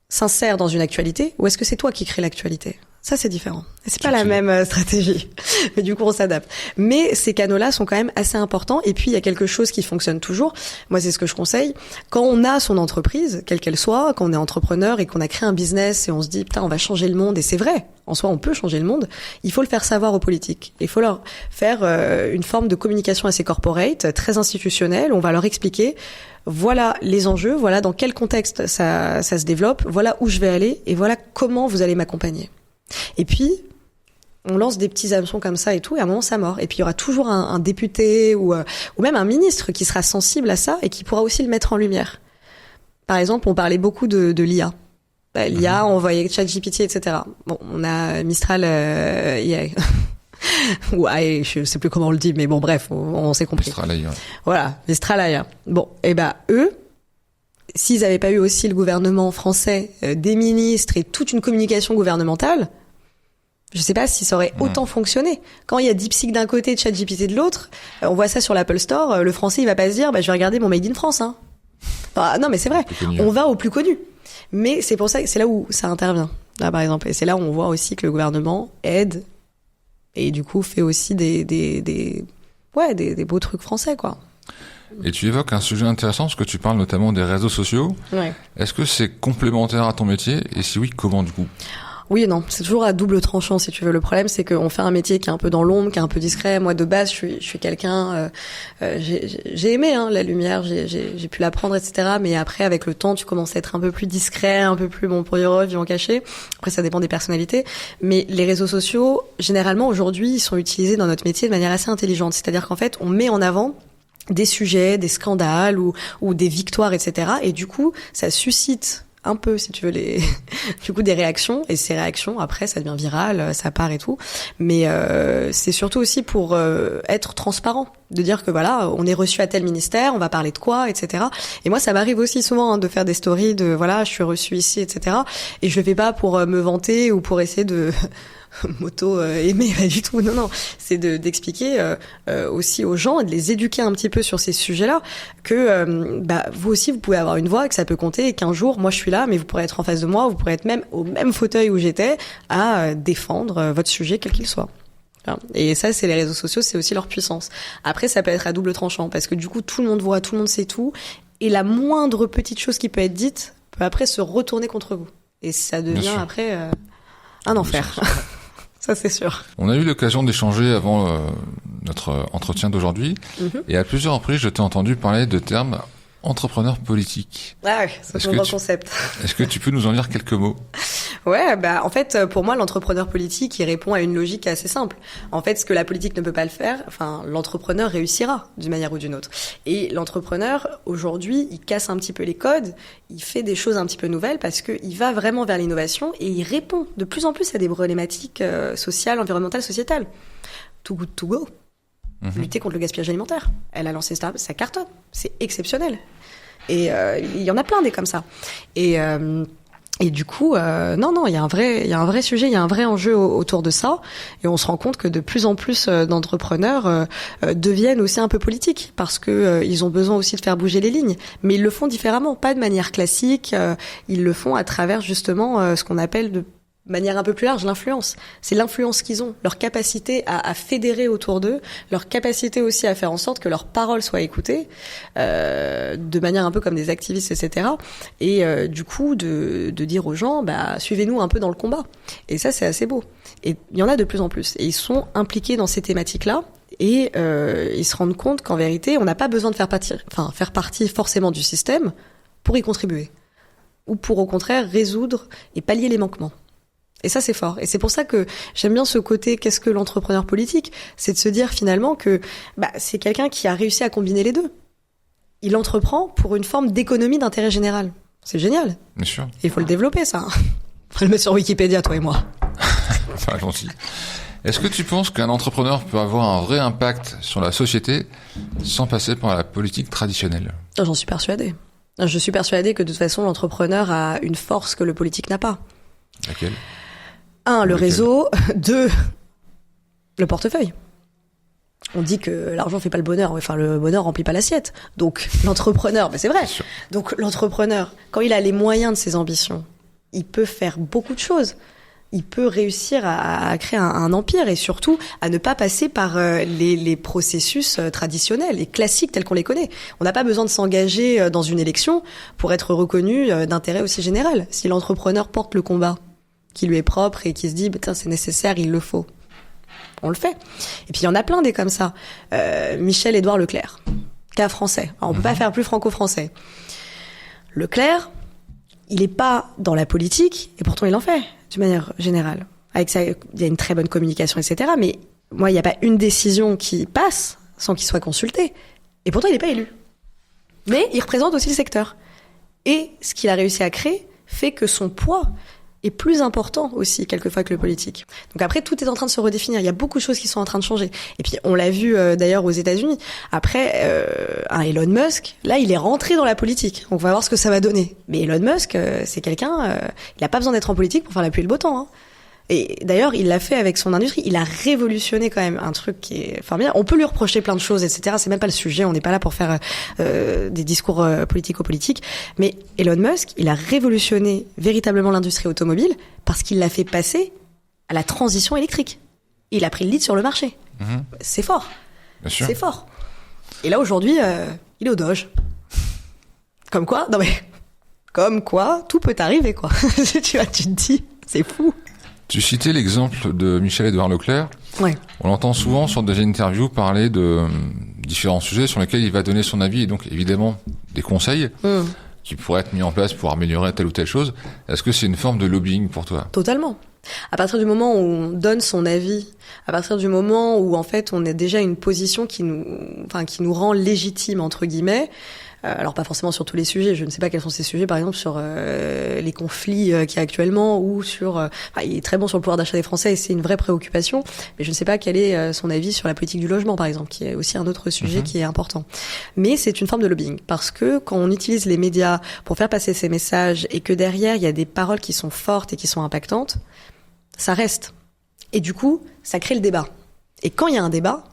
s'insère dans une actualité ou est-ce que c'est toi qui crée l'actualité? Ça, c'est différent. Et c'est pas la même stratégie. Mais du coup, on s'adapte. Mais ces canaux-là sont quand même assez importants. Et puis, il y a quelque chose qui fonctionne toujours. Moi, c'est ce que je conseille. Quand on a son entreprise, quelle qu'elle soit, quand on est entrepreneur et qu'on a créé un business et on se dit, putain, on va changer le monde. Et c'est vrai. En soi, on peut changer le monde. Il faut le faire savoir aux politiques. Il faut leur faire une forme de communication assez corporate, très institutionnelle. On va leur expliquer, voilà les enjeux, voilà dans quel contexte ça se développe, voilà où je vais aller et voilà comment vous allez m'accompagner. Et puis, on lance des petits hameçons comme ça et tout, et à un moment, ça mord. Et puis, il y aura toujours un député ou même un ministre qui sera sensible à ça et qui pourra aussi le mettre en lumière. Par exemple, on parlait beaucoup de l'IA. L'IA, on voyait ChatGPT, etc. Bon, on a Mistral IA. Ou AI, je sais plus comment on le dit, mais bon, bref, on s'est compris. Mistral AI. Voilà, Mistral AI. Bon, eux, s'ils n'avaient pas eu aussi le gouvernement français, des ministres et toute une communication gouvernementale, je sais pas si ça aurait autant fonctionné. Quand il y a DeepSeek d'un côté et ChatGPT de l'autre, on voit ça sur l'Apple Store, le français il va pas se dire je vais regarder mon Made in France. Non mais c'est vrai, on va au plus connu. Mais c'est pour ça que c'est là où ça intervient. Là par exemple, et c'est là où on voit aussi que le gouvernement aide et du coup fait aussi des beaux trucs français quoi. Et tu évoques un sujet intéressant parce que tu parles notamment des réseaux sociaux. Ouais. Est-ce que c'est complémentaire à ton métier? Et si oui, comment du coup? Oui et non, c'est toujours à double tranchant si tu veux. Le problème c'est qu'on fait un métier qui est un peu dans l'ombre, qui est un peu discret. Moi de base je suis quelqu'un, j'ai aimé la lumière, j'ai pu l'apprendre etc. Mais après avec le temps tu commences à être un peu plus discret, un peu plus pour dire vivant caché. Après ça dépend des personnalités. Mais les réseaux sociaux généralement aujourd'hui ils sont utilisés dans notre métier de manière assez intelligente. C'est-à-dire qu'en fait on met en avant des sujets, des scandales ou des victoires, etc. Et du coup, ça suscite un peu, si tu veux, des réactions. Et ces réactions, après, ça devient viral, ça part et tout. Mais c'est surtout aussi pour être transparent, de dire que voilà, on est reçu à tel ministère, on va parler de quoi, etc. Et moi, ça m'arrive aussi souvent de faire des stories de voilà, je suis reçu ici, etc. Et je le fais pas pour me vanter ou pour essayer de aimer pas du tout. Non, c'est d'expliquer aussi aux gens et de les éduquer un petit peu sur ces sujets-là que vous aussi vous pouvez avoir une voix, que ça peut compter et qu'un jour moi je suis là, mais vous pourrez être en face de moi, vous pourrez être même au même fauteuil où j'étais à défendre votre sujet quel qu'il soit. Et ça, c'est les réseaux sociaux, c'est aussi leur puissance. Après, ça peut être à double tranchant parce que du coup, tout le monde voit, tout le monde sait tout, et la moindre petite chose qui peut être dite peut après se retourner contre vous. Et ça devient après un enfer. Ça, c'est sûr. On a eu l'occasion d'échanger avant notre entretien d'aujourd'hui. Et à plusieurs reprises, je t'ai entendu parler de termes entrepreneur politique. Ah ouais, c'est un bon concept. Est-ce que tu peux nous en dire quelques mots? Ouais, en fait, pour moi, l'entrepreneur politique, il répond à une logique assez simple. En fait, ce que la politique ne peut pas le faire, l'entrepreneur réussira d'une manière ou d'une autre. Et l'entrepreneur, aujourd'hui, il casse un petit peu les codes, il fait des choses un petit peu nouvelles parce qu'il va vraiment vers l'innovation et il répond de plus en plus à des problématiques sociales, environnementales, sociétales. Too good to go. Lutter contre le gaspillage alimentaire. Elle a lancé ça cartonne. C'est exceptionnel. Et il y en a plein des comme ça. Et Et du coup, non, il y a un vrai sujet, il y a un vrai enjeu autour de ça, et on se rend compte que de plus en plus d'entrepreneurs deviennent aussi un peu politiques, parce que ils ont besoin aussi de faire bouger les lignes, mais ils le font différemment, pas de manière classique, ils le font à travers justement ce qu'on appelle de manière un peu plus large, l'influence. C'est l'influence qu'ils ont, leur capacité à fédérer autour d'eux, leur capacité aussi à faire en sorte que leurs paroles soient écoutées, de manière un peu comme des activistes, etc. Et du coup, de dire aux gens, suivez-nous un peu dans le combat. Et ça, c'est assez beau. Et il y en a de plus en plus. Et ils sont impliqués dans ces thématiques-là. Et ils se rendent compte qu'en vérité, on n'a pas besoin de faire partie forcément du système pour y contribuer. Ou pour, au contraire, résoudre et pallier les manquements. Et ça, c'est fort. Et c'est pour ça que j'aime bien ce côté, qu'est-ce que l'entrepreneur politique? C'est de se dire finalement que c'est quelqu'un qui a réussi à combiner les deux. Il entreprend pour une forme d'économie d'intérêt général. C'est génial. Bien sûr. Il faut le développer, ça. Faut le mettre sur Wikipédia, toi et moi. Enfin, gentil. Est-ce que tu penses qu'un entrepreneur peut avoir un vrai impact sur la société sans passer par la politique traditionnelle? J'en suis persuadée. Je suis persuadée que de toute façon, l'entrepreneur a une force que le politique n'a pas. Laquelle? 1, le réseau. 2, le portefeuille. On dit que l'argent fait pas le bonheur. Enfin, le bonheur remplit pas l'assiette. Donc, l'entrepreneur, c'est vrai. Donc, l'entrepreneur, quand il a les moyens de ses ambitions, il peut faire beaucoup de choses. Il peut réussir à créer un empire et surtout à ne pas passer par les processus traditionnels et classiques tels qu'on les connaît. On n'a pas besoin de s'engager dans une élection pour être reconnu d'intérêt aussi général. Si l'entrepreneur porte le combat qui lui est propre et qui se dit c'est nécessaire, il le faut, on le fait. Et puis il y en a plein des comme ça. Michel-Édouard Leclerc, cas français. Alors, on peut pas faire plus franco-français. Leclerc, il est pas dans la politique et pourtant il en fait d'une manière générale. Avec ça, il y a une très bonne communication, etc. Mais moi, il n'y a pas une décision qui passe sans qu'il soit consulté. Et pourtant, il n'est pas élu. Mais il représente aussi le secteur. Et ce qu'il a réussi à créer fait que son poids est plus important aussi quelquefois que le politique. Donc après, tout est en train de se redéfinir. Il y a beaucoup de choses qui sont en train de changer. Et puis on l'a vu d'ailleurs aux États-Unis. Après, un Elon Musk, là, il est rentré dans la politique. Donc on va voir ce que ça va donner. Mais Elon Musk, c'est quelqu'un, il n'a pas besoin d'être en politique pour faire la pluie et le beau temps. Hein. Et d'ailleurs, il l'a fait avec son industrie. Il a révolutionné quand même un truc qui est formidable. On peut lui reprocher plein de choses, etc. C'est même pas le sujet. On n'est pas là pour faire des discours politico-politiques. Mais Elon Musk, il a révolutionné véritablement l'industrie automobile parce qu'il l'a fait passer à la transition électrique. Il a pris le lead sur le marché. Mmh. C'est fort. Bien sûr. C'est fort. Et là, aujourd'hui, il est au Doge. Comme quoi, tout peut arriver, quoi. Tu te dis, c'est fou. Tu citais l'exemple de Michel-Édouard Leclerc. Ouais. On l'entend souvent sur des interviews parler de différents sujets sur lesquels il va donner son avis et donc évidemment des conseils qui pourraient être mis en place pour améliorer telle ou telle chose. Est-ce que c'est une forme de lobbying pour toi? Totalement. À partir du moment où on donne son avis, à partir du moment où en fait on a déjà une position qui nous rend légitime entre guillemets. Alors pas forcément sur tous les sujets, je ne sais pas quels sont ces sujets, par exemple sur les conflits qu'il y a actuellement ou sur... il est très bon sur le pouvoir d'achat des Français et c'est une vraie préoccupation, mais je ne sais pas quel est son avis sur la politique du logement, par exemple, qui est aussi un autre sujet qui est important. Mais c'est une forme de lobbying, parce que quand on utilise les médias pour faire passer ces messages et que derrière il y a des paroles qui sont fortes et qui sont impactantes, ça reste. Et du coup, ça crée le débat. Et quand il y a un débat,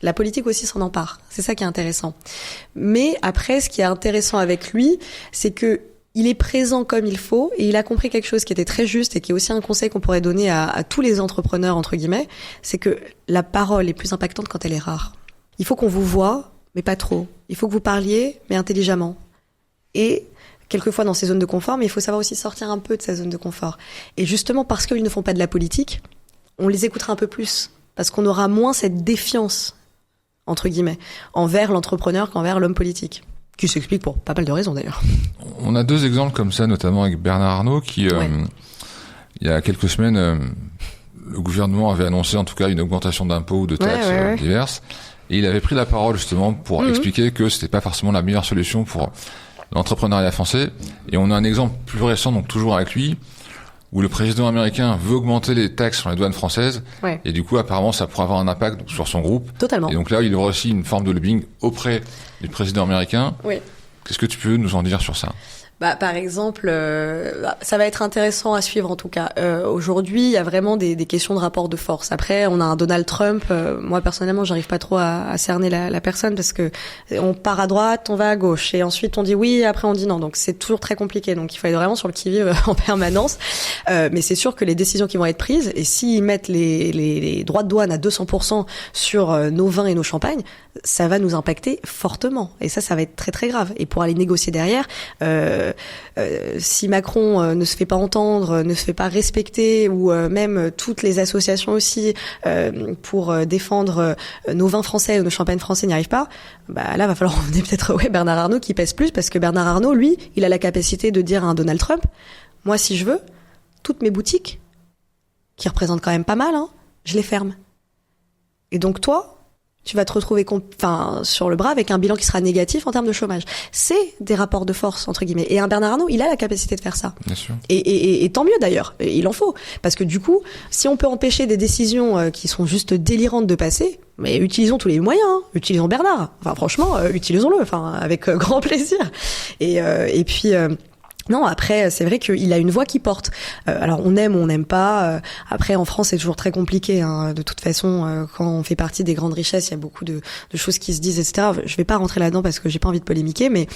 la politique aussi s'en empare. C'est ça qui est intéressant. Mais après, ce qui est intéressant avec lui, c'est que il est présent comme il faut et il a compris quelque chose qui était très juste et qui est aussi un conseil qu'on pourrait donner à tous les entrepreneurs, entre guillemets, c'est que la parole est plus impactante quand elle est rare. Il faut qu'on vous voie, mais pas trop. Il faut que vous parliez, mais intelligemment. Et quelquefois dans ces zones de confort, mais il faut savoir aussi sortir un peu de sa zone de confort. Et justement, parce qu'ils ne font pas de la politique, on les écoutera un peu plus. Parce qu'on aura moins cette défiance entre guillemets, envers l'entrepreneur qu'envers l'homme politique. Qui s'explique pour pas mal de raisons d'ailleurs. On a 2 exemples comme ça, notamment avec Bernard Arnault, qui, il y a quelques semaines, le gouvernement avait annoncé en tout cas une augmentation d'impôts ou de taxes diverses. Et il avait pris la parole justement pour expliquer que c'était pas forcément la meilleure solution pour l'entrepreneuriat français. Et on a un exemple plus récent, donc toujours avec lui, où le président américain veut augmenter les taxes sur les douanes françaises, et du coup, apparemment, ça pourrait avoir un impact sur son groupe. Totalement. Et donc là, il y aura aussi une forme de lobbying auprès du président américain. Oui. Qu'est-ce que tu peux nous en dire sur ça? Par exemple, ça va être intéressant à suivre en tout cas. Aujourd'hui, il y a vraiment des questions de rapport de force. Après, on a un Donald Trump. Moi, personnellement, j'arrive pas trop à cerner la personne parce que on part à droite, on va à gauche, et ensuite on dit oui, et après on dit non. Donc c'est toujours très compliqué. Donc il faut être vraiment sur le qui-vive en permanence. Mais c'est sûr que les décisions qui vont être prises, et s'ils mettent les droits de douane à 200% sur nos vins et nos champagnes, ça va nous impacter fortement. Et ça va être très très grave. Et pour aller négocier derrière, si Macron ne se fait pas entendre, ne se fait pas respecter, ou même toutes les associations aussi pour défendre nos vins français ou nos champagnes français n'y arrivent pas, là va falloir emmener peut-être Bernard Arnault qui pèse plus, parce que Bernard Arnault, lui, il a la capacité de dire à un Donald Trump, moi si je veux, toutes mes boutiques, qui représentent quand même pas mal, je les ferme. Et donc toi, tu vas te retrouver sur le bras avec un bilan qui sera négatif en termes de chômage. C'est des rapports de force, entre guillemets. Et un Bernard Arnault, il a la capacité de faire ça. Bien sûr. Et tant mieux d'ailleurs, il en faut. Parce que du coup, si on peut empêcher des décisions qui sont juste délirantes de passer, mais utilisons tous les moyens, utilisons Bernard. Enfin franchement, utilisons-le, avec grand plaisir. Et puis... Non, après, c'est vrai qu'il a une voix qui porte. Alors, on aime ou on n'aime pas. Après, en France, c'est toujours très compliqué. De toute façon, quand on fait partie des grandes richesses, il y a beaucoup de choses qui se disent, etc. Je vais pas rentrer là-dedans parce que j'ai pas envie de polémiquer, mais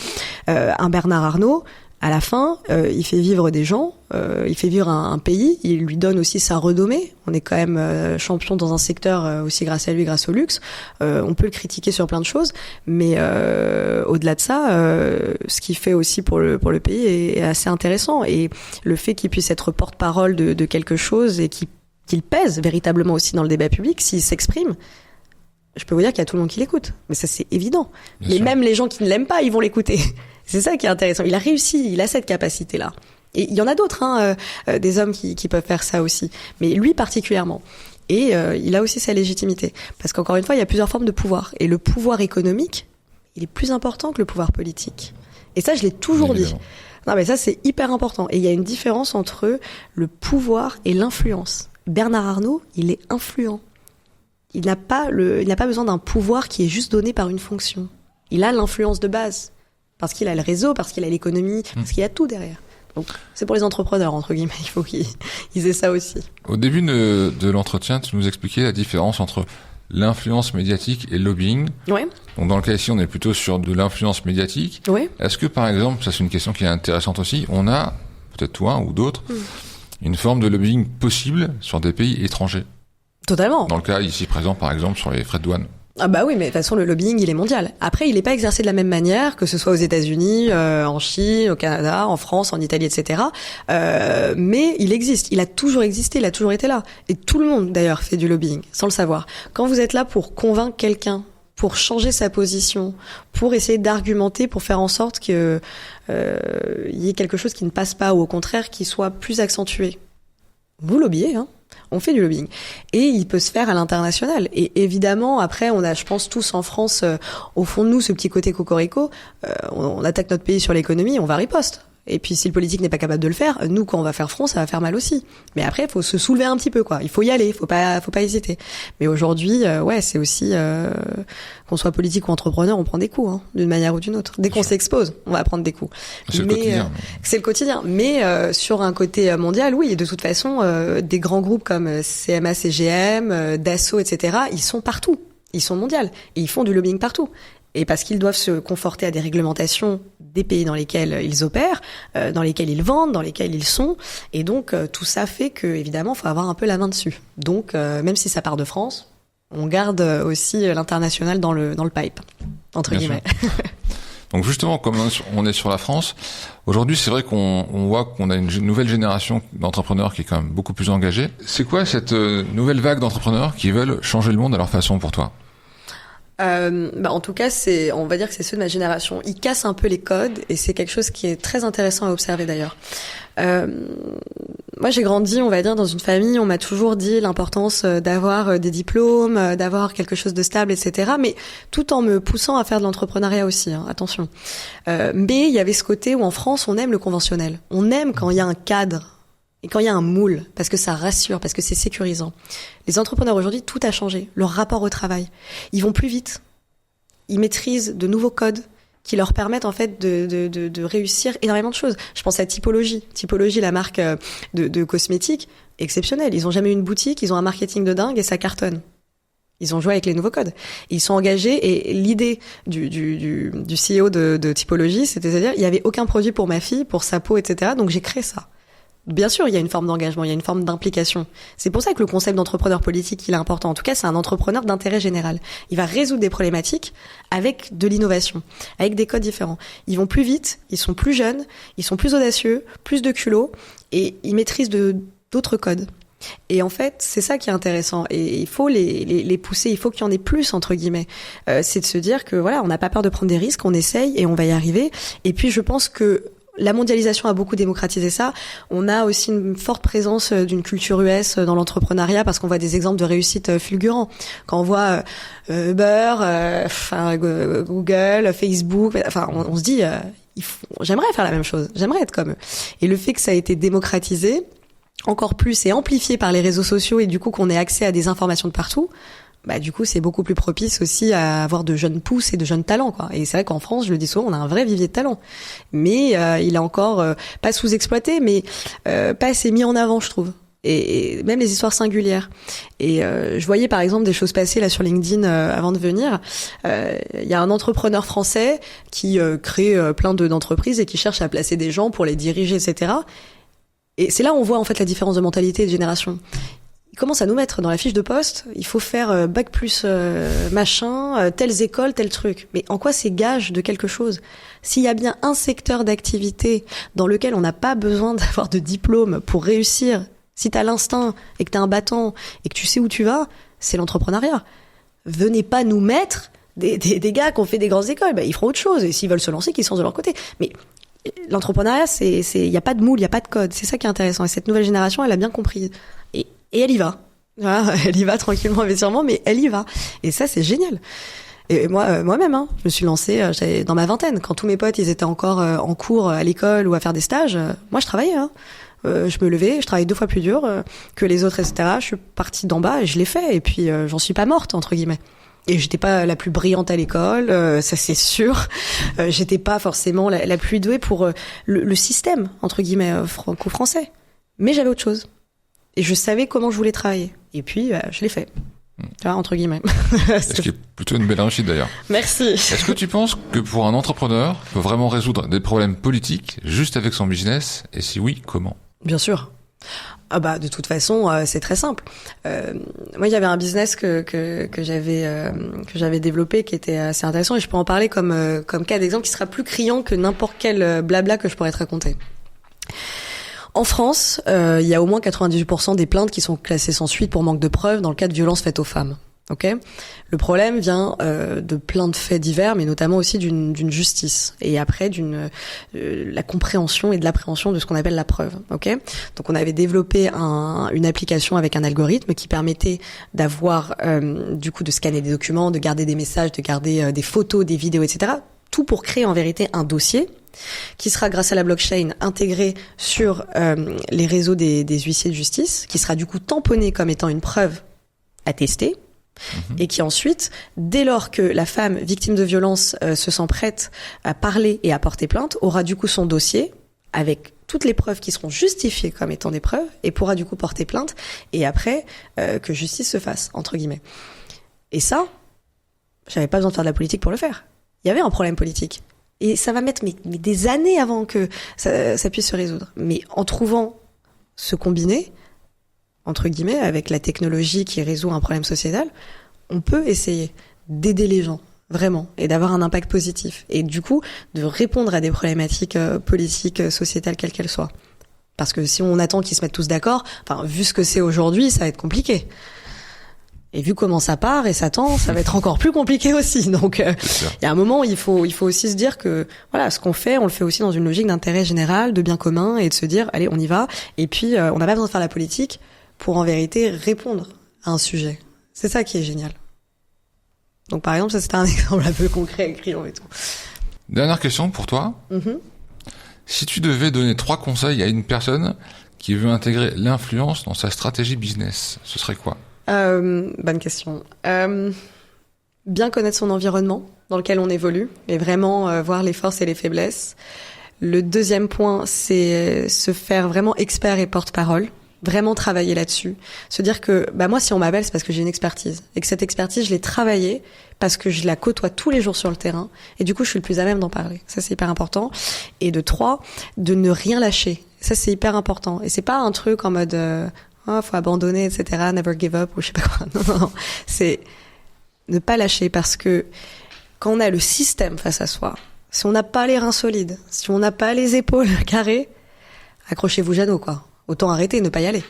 un Bernard Arnault, à la fin, il fait vivre des gens, il fait vivre un pays, il lui donne aussi sa renommée. On est quand même champion dans un secteur aussi grâce à lui, grâce au luxe. On peut le critiquer sur plein de choses, mais au-delà de ça, ce qu'il fait aussi pour le pays est assez intéressant. Et le fait qu'il puisse être porte-parole de quelque chose et qu'il pèse véritablement aussi dans le débat public, s'il s'exprime, je peux vous dire qu'il y a tout le monde qui l'écoute. Mais ça, c'est évident. Mais même les gens qui ne l'aiment pas, ils vont l'écouter. C'est ça qui est intéressant. Il a réussi, il a cette capacité-là. Et il y en a d'autres, des hommes qui peuvent faire ça aussi. Mais lui particulièrement. Et il a aussi sa légitimité. Parce qu'encore une fois, il y a plusieurs formes de pouvoir. Et le pouvoir économique, il est plus important que le pouvoir politique. Et ça, je l'ai toujours dit. Non, mais ça, c'est hyper important. Et il y a une différence entre le pouvoir et l'influence. Bernard Arnault, il est influent. Il n'a pas besoin d'un pouvoir qui est juste donné par une fonction. Il a l'influence de base. Parce qu'il a le réseau, parce qu'il a l'économie, parce qu'il a tout derrière. Donc, c'est pour les entrepreneurs, entre guillemets. Il faut qu'ils aient ça aussi. Au début de l'entretien, tu nous expliquais la différence entre l'influence médiatique et le lobbying. Ouais. Donc, dans le cas ici, on est plutôt sur de l'influence médiatique. Ouais. Est-ce que, par exemple, ça c'est une question qui est intéressante aussi, on a, peut-être toi ou d'autres, une forme de lobbying possible sur des pays étrangers? Totalement. Dans le cas ici présent, par exemple, sur les frais de douane. Ah bah oui, mais de toute façon, le lobbying, il est mondial. Après, il n'est pas exercé de la même manière, que ce soit aux États-Unis, en Chine, au Canada, en France, en Italie, etc. Mais il existe. Il a toujours existé, il a toujours été là. Et tout le monde, d'ailleurs, fait du lobbying, sans le savoir. Quand vous êtes là pour convaincre quelqu'un, pour changer sa position, pour essayer d'argumenter, pour faire en sorte que y ait quelque chose qui ne passe pas, ou au contraire, qui soit plus accentué, vous lobbyez, on fait du lobbying. Et il peut se faire à l'international. Et évidemment, après, on a, je pense, tous en France, au fond de nous, ce petit côté cocorico, on attaque notre pays sur l'économie, on va riposte. Et puis, si le politique n'est pas capable de le faire, nous, quand on va faire front, ça va faire mal aussi. Mais après, il faut se soulever un petit peu, quoi. Il faut y aller, faut pas hésiter. Mais aujourd'hui, c'est aussi, qu'on soit politique ou entrepreneur, on prend des coups, d'une manière ou d'une autre. Dès qu'on s'expose, on va prendre des coups. C'est le quotidien. C'est le quotidien. Mais sur un côté mondial, oui, et de toute façon, des grands groupes comme CMA, CGM, Dassault, etc., ils sont partout. Ils sont mondiaux. Et ils font du lobbying partout. Et parce qu'ils doivent se conforter à des réglementations des pays dans lesquels ils opèrent, dans lesquels ils vendent, dans lesquels ils sont. Et donc, tout ça fait que, évidemment, faut avoir un peu la main dessus. Donc, même si ça part de France, on garde aussi l'international dans le pipe, entre Bien guillemets. Donc justement, comme on est sur la France, aujourd'hui, c'est vrai qu'on voit qu'on a une nouvelle génération d'entrepreneurs qui est quand même beaucoup plus engagée. C'est quoi cette nouvelle vague d'entrepreneurs qui veulent changer le monde à leur façon pour toi ? En tout cas, on va dire que c'est ceux de ma génération. Ils cassent un peu les codes et c'est quelque chose qui est très intéressant à observer d'ailleurs. Moi, j'ai grandi, on va dire, dans une famille. On m'a toujours dit l'importance d'avoir des diplômes, d'avoir quelque chose de stable, etc. Mais tout en me poussant à faire de l'entrepreneuriat aussi. Attention. Mais il y avait ce côté où en France, on aime le conventionnel. On aime quand il y a un cadre. Et quand il y a un moule, parce que ça rassure, parce que c'est sécurisant. Les entrepreneurs aujourd'hui, tout a changé. Leur rapport au travail. Ils vont plus vite. Ils maîtrisent de nouveaux codes. qui leur permettent en fait de réussir énormément de choses. Je pense à Typologie, la marque de cosmétiques, exceptionnelle. Ils ont jamais eu une boutique, ils ont un marketing de dingue et ça cartonne. Ils ont joué avec les nouveaux codes. Ils sont engagés et l'idée du CEO de Typologie, c'est-à-dire il y avait aucun produit pour ma fille, pour sa peau, etc. Donc j'ai créé ça. Bien sûr, il y a une forme d'engagement, il y a une forme d'implication. C'est pour ça que le concept d'entrepreneur politique, il est important. En tout cas, c'est un entrepreneur d'intérêt général. Il va résoudre des problématiques avec de l'innovation, avec des codes différents. Ils vont plus vite, ils sont plus jeunes, ils sont plus audacieux, plus de culot, et ils maîtrisent d'autres codes. Et en fait, c'est ça qui est intéressant. Et il faut les pousser, il faut qu'il y en ait plus, entre guillemets. C'est de se dire que voilà, on n'a pas peur de prendre des risques, on essaye et on va y arriver. Et puis, je pense que la mondialisation a beaucoup démocratisé ça. On a aussi une forte présence d'une culture US dans l'entrepreneuriat parce qu'on voit des exemples de réussite fulgurants. Quand on voit Uber, Google, Facebook, on se dit, j'aimerais faire la même chose, j'aimerais être comme eux. Et le fait que ça a été démocratisé, encore plus et amplifié par les réseaux sociaux et du coup qu'on ait accès à des informations de partout, bah du coup c'est beaucoup plus propice aussi à avoir de jeunes pousses et de jeunes talents quoi. Et c'est vrai qu'en France, je le dis souvent, on a un vrai vivier de talents, mais il est encore pas sous-exploité, mais pas assez mis en avant, je trouve. Et même les histoires singulières. Et je voyais par exemple des choses passer là sur LinkedIn avant de venir. Il y a un entrepreneur français qui crée plein d'entreprises et qui cherche à placer des gens pour les diriger, etc. Et c'est là où on voit en fait la différence de mentalité et de génération. Ils commencent à nous mettre dans la fiche de poste, il faut faire bac plus machin, telles écoles, tel truc. Mais en quoi c'est gage de quelque chose ? S'il y a bien un secteur d'activité dans lequel on n'a pas besoin d'avoir de diplôme pour réussir, si t'as l'instinct et que t'as un battant et que tu sais où tu vas, c'est l'entrepreneuriat. Venez pas nous mettre des gars qui ont fait des grandes écoles, ils feront autre chose. Et s'ils veulent se lancer, qu'ils se lancent de leur côté. Mais l'entrepreneuriat, il y a pas de moule, il y a pas de code. C'est ça qui est intéressant. Et cette nouvelle génération, elle a bien compris. Et elle y va. Voilà, elle y va tranquillement mais sûrement, mais elle y va. Et ça, c'est génial. Et moi-même, je me suis lancée j'avais dans ma vingtaine. Quand tous mes potes, ils étaient encore en cours à l'école ou à faire des stages, moi, je travaillais. Je me levais, je travaillais 2 fois plus dur que les autres, etc. Je suis partie d'en bas et je l'ai fait. Et puis, j'en suis pas morte, entre guillemets. Et j'étais pas la plus brillante à l'école, ça c'est sûr. J'étais pas forcément la plus douée pour le système, entre guillemets, franco-français. Mais j'avais autre chose. Et je savais comment je voulais travailler. Et puis, je l'ai fait. Tu vois, entre guillemets. Ce qui est plutôt une belle réussite d'ailleurs. Merci. Est-ce que tu penses que pour un entrepreneur, il peut vraiment résoudre des problèmes politiques juste avec son business ? Et si oui, comment ? Bien sûr. Ah bah de toute façon, c'est très simple. Moi, il y avait un business que j'avais développé qui était assez intéressant et je peux en parler comme cas d'exemple qui sera plus criant que n'importe quel blabla que je pourrais te raconter. En France, il y a au moins 98% des plaintes qui sont classées sans suite pour manque de preuves dans le cas de violences faites aux femmes. Ok ? Le problème vient de plein de faits divers, mais notamment aussi d'une justice et après la compréhension et de l'appréhension de ce qu'on appelle la preuve. Ok ? Donc on avait développé une application avec un algorithme qui permettait d'avoir du coup de scanner des documents, de garder des messages, de garder des photos, des vidéos, etc. Tout pour créer en vérité un dossier qui sera grâce à la blockchain intégré sur les réseaux des huissiers de justice, qui sera du coup tamponné comme étant une preuve attestée, et qui ensuite, dès lors que la femme victime de violence se sent prête à parler et à porter plainte, aura du coup son dossier avec toutes les preuves qui seront justifiées comme étant des preuves et pourra du coup porter plainte et après que justice se fasse, entre guillemets. Et ça, j'avais pas besoin de faire de la politique pour le faire. Il y avait un problème politique. Et ça va mettre mais des années avant que ça puisse se résoudre. Mais en trouvant ce combiné, entre guillemets, avec la technologie qui résout un problème sociétal, on peut essayer d'aider les gens, vraiment, et d'avoir un impact positif. Et du coup, de répondre à des problématiques politiques, sociétales, quelles qu'elles soient. Parce que si on attend qu'ils se mettent tous d'accord, vu ce que c'est aujourd'hui, ça va être compliqué. Et vu comment ça part et ça tend, ça va être encore plus compliqué aussi. Donc, il y a un moment où il faut aussi se dire que, voilà, ce qu'on fait, on le fait aussi dans une logique d'intérêt général, de bien commun, et de se dire, allez, on y va. Et puis, on n'a pas besoin de faire la politique pour, en vérité, répondre à un sujet. C'est ça qui est génial. Donc, par exemple, ça, c'était un exemple un peu concret, criant et tout. Dernière question pour toi. Si tu devais donner 3 conseils à une personne qui veut intégrer l'influence dans sa stratégie business, ce serait quoi ? Bonne question. Bien connaître son environnement dans lequel on évolue et vraiment voir les forces et les faiblesses. Le deuxième point, c'est se faire vraiment expert et porte-parole. Vraiment travailler là-dessus. Se dire que, moi, si on m'appelle, c'est parce que j'ai une expertise. Et que cette expertise, je l'ai travaillée parce que je la côtoie tous les jours sur le terrain. Et du coup, je suis le plus à même d'en parler. Ça, c'est hyper important. Et de 3, de ne rien lâcher. Ça, c'est hyper important. Et c'est pas un truc en mode, faut abandonner, etc., never give up, ou je sais pas quoi. Non. C'est ne pas lâcher parce que quand on a le système face à soi, si on n'a pas les reins solides, si on n'a pas les épaules carrées, accrochez-vous Jeannot, quoi. Autant arrêter et ne pas y aller.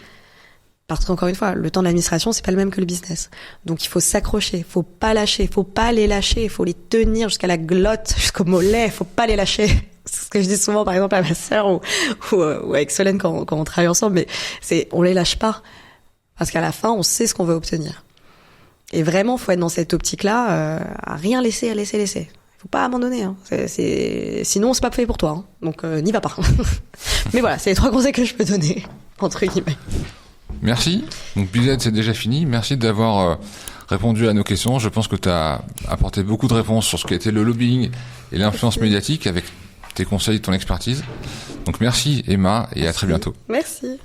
Parce qu'encore une fois, le temps de l'administration, c'est pas le même que le business. Donc il faut s'accrocher, faut pas lâcher, faut pas les lâcher, il faut les tenir jusqu'à la glotte, jusqu'au mollet, faut pas les lâcher. C'est ce que je dis souvent, par exemple, à ma sœur ou avec Solène quand on travaille ensemble, mais on les lâche pas. Parce qu'à la fin, on sait ce qu'on veut obtenir. Et vraiment, faut être dans cette optique-là, à rien laisser, à laisser. Faut pas abandonner, hein. Sinon c'est pas fait pour toi, hein. Donc n'y va pas. Mais voilà, c'est les 3 conseils que je peux donner, entre guillemets. Merci. Donc BZ, c'est déjà fini. Merci d'avoir répondu à nos questions. Je pense que tu as apporté beaucoup de réponses sur ce qu'était le lobbying et l'influence médiatique avec tes conseils, ton expertise. Donc merci Emma et à très bientôt. Merci.